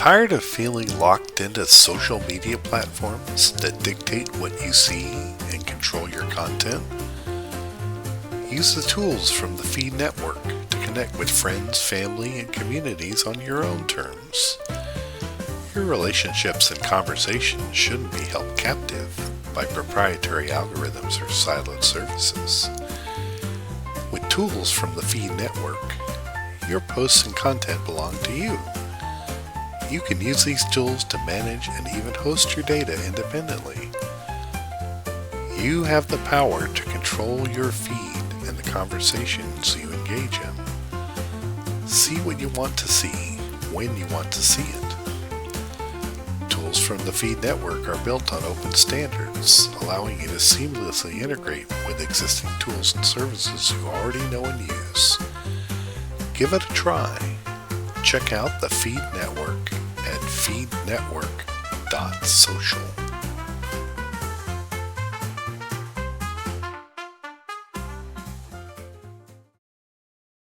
Tired of feeling locked into social media platforms that dictate what you see and control your content? Use the tools from the Feed Network to connect with friends, family, and communities on your own terms. Your relationships and conversations shouldn't be held captive by proprietary algorithms or siloed services. With tools from the Feed Network, your posts and content belong to you. You can use these tools to manage and even host your data independently. You have the power to control your feed and the conversations you engage in. See what you want to see, when you want to see it. Tools from the Feed Network are built on open standards, allowing you to seamlessly integrate with existing tools and services you already know and use. Give it a try. Check out the Feed Network at FeedNetwork.Social.